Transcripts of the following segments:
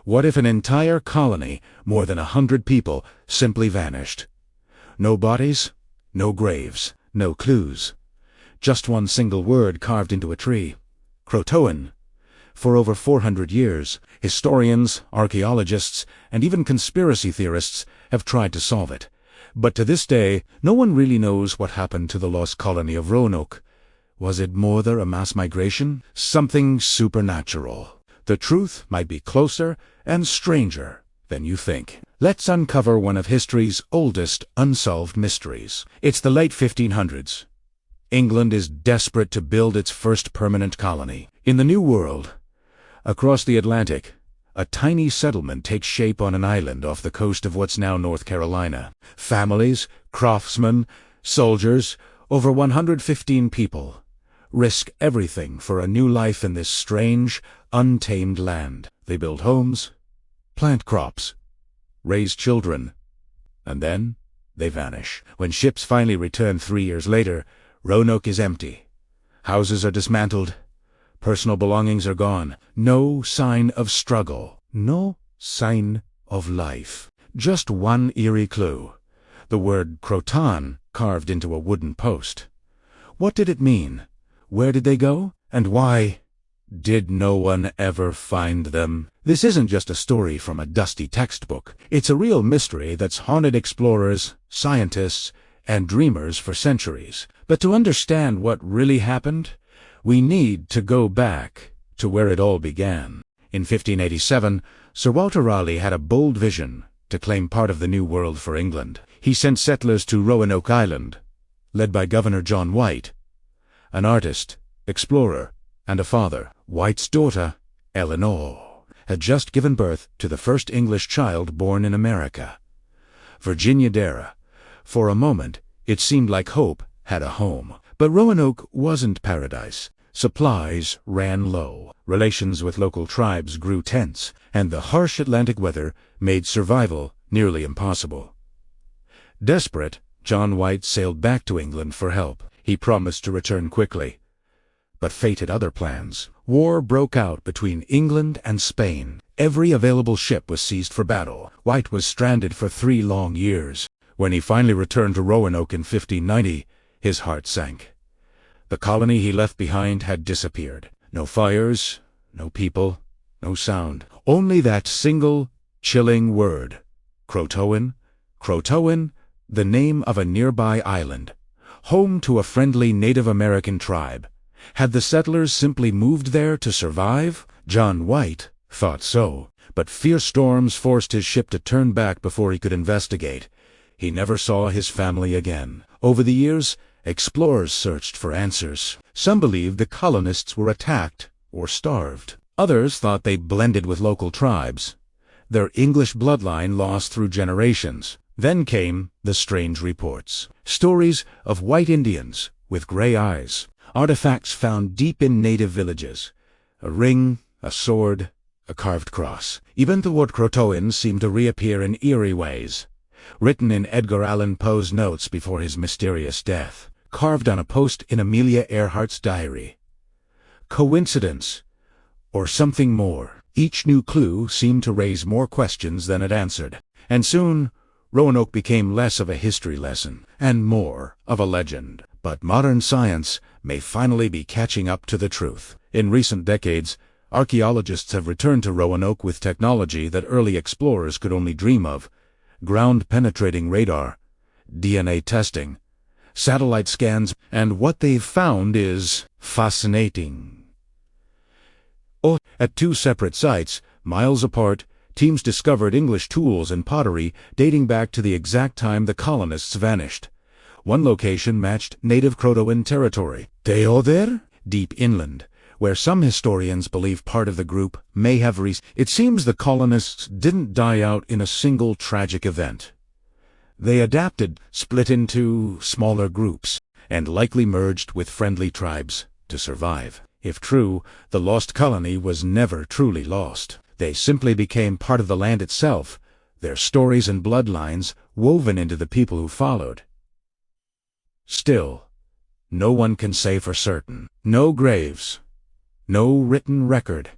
What if an entire colony, more than 100 people, simply vanished? No bodies, no graves, no clues. Just one single word carved into a tree. Croatoan. For over 400 years, historians, archaeologists, and even conspiracy theorists have tried to solve it. But to this day, no one really knows what happened to the lost colony of Roanoke. Was it more than a mass migration? Something supernatural. The truth might be closer and stranger than you think. Let's uncover one of history's oldest unsolved mysteries. It's the late 1500s. England is desperate to build its first permanent colony. In the New World, across the Atlantic, a tiny settlement takes shape on an island off the coast of what's now North Carolina. Families, craftsmen, soldiers, over 115 people, risk everything for a new life in this strange, untamed land. They build homes, plant crops, raise children, and then they vanish. When ships finally return 3 years later, Roanoke is empty. Houses are dismantled. Personal belongings are gone. No sign of struggle. No sign of life. Just one eerie clue. The word Croton carved into a wooden post. What did it mean? Where did they go? And why did no one ever find them? This isn't just a story from a dusty textbook. It's a real mystery that's haunted explorers, scientists, and dreamers for centuries. But to understand what really happened, we need to go back to where it all began. In 1587, Sir Walter Raleigh had a bold vision to claim part of the New World for England. He sent settlers to Roanoke Island, led by Governor John White, an artist, explorer, and a father. White's daughter, Eleanor, had just given birth to the first English child born in America, Virginia Dara. For a moment, it seemed like hope had a home. But Roanoke wasn't paradise. Supplies ran low. Relations with local tribes grew tense, and the harsh Atlantic weather made survival nearly impossible. Desperate, John White sailed back to England for help. He promised to return quickly. But fate had other plans. War broke out between England and Spain. Every available ship was seized for battle. White was stranded for 3 long years. When he finally returned to Roanoke in 1590, his heart sank. The colony he left behind had disappeared. No fires, no people, no sound. Only that single, chilling word. Croatoan. Croatoan, the name of a nearby island, home to a friendly Native American tribe. Had the settlers simply moved there to survive? John White thought so, but fierce storms forced his ship to turn back before he could investigate. He never saw his family again. Over the years, explorers searched for answers. Some believed the colonists were attacked or starved. Others thought they blended with local tribes, their English bloodline lost through generations. Then came the strange reports. Stories of white Indians with gray eyes. Artifacts found deep in native villages. A ring, a sword, a carved cross. Even the word Croatoan seemed to reappear in eerie ways. Written in Edgar Allan Poe's notes before his mysterious death. Carved on a post in Amelia Earhart's diary. Coincidence, or something more? Each new clue seemed to raise more questions than it answered. And soon, Roanoke became less of a history lesson and more of a legend. But modern science may finally be catching up to the truth. In recent decades, archaeologists have returned to Roanoke with technology that early explorers could only dream of. Ground-penetrating radar, DNA testing, satellite scans, and what they've found is fascinating. At 2 separate sites, miles apart, teams discovered English tools and pottery dating back to the exact time the colonists vanished. One location matched native Croatoan territory, Teoder, deep inland, where some historians believe part of the group may have It seems the colonists didn't die out in a single tragic event. They adapted, split into smaller groups, and likely merged with friendly tribes to survive. If true, the lost colony was never truly lost. They simply became part of the land itself, their stories and bloodlines woven into the people who followed. Still, no one can say for certain. No graves, no written record,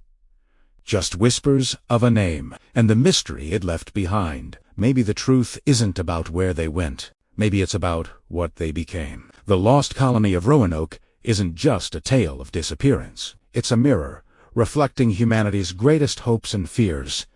just whispers of a name, and the mystery it left behind. Maybe the truth isn't about where they went. Maybe it's about what they became. The lost colony of Roanoke isn't just a tale of disappearance. It's a mirror, reflecting humanity's greatest hopes and fears.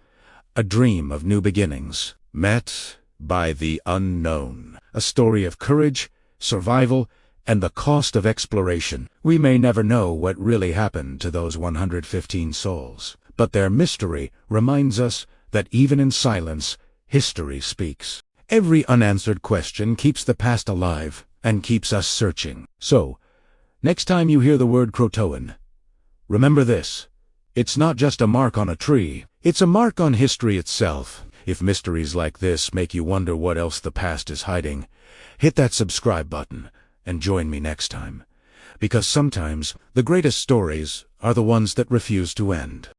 A dream of new beginnings, met by the unknown. A story of courage, survival, and the cost of exploration. We may never know what really happened to those 115 souls, but their mystery reminds us that even in silence, history speaks. Every unanswered question keeps the past alive and keeps us searching. So, next time you hear the word Croatoan, remember this. It's not just a mark on a tree. It's a mark on history itself. If mysteries like this make you wonder what else the past is hiding, hit that subscribe button and join me next time. Because sometimes the greatest stories are the ones that refuse to end.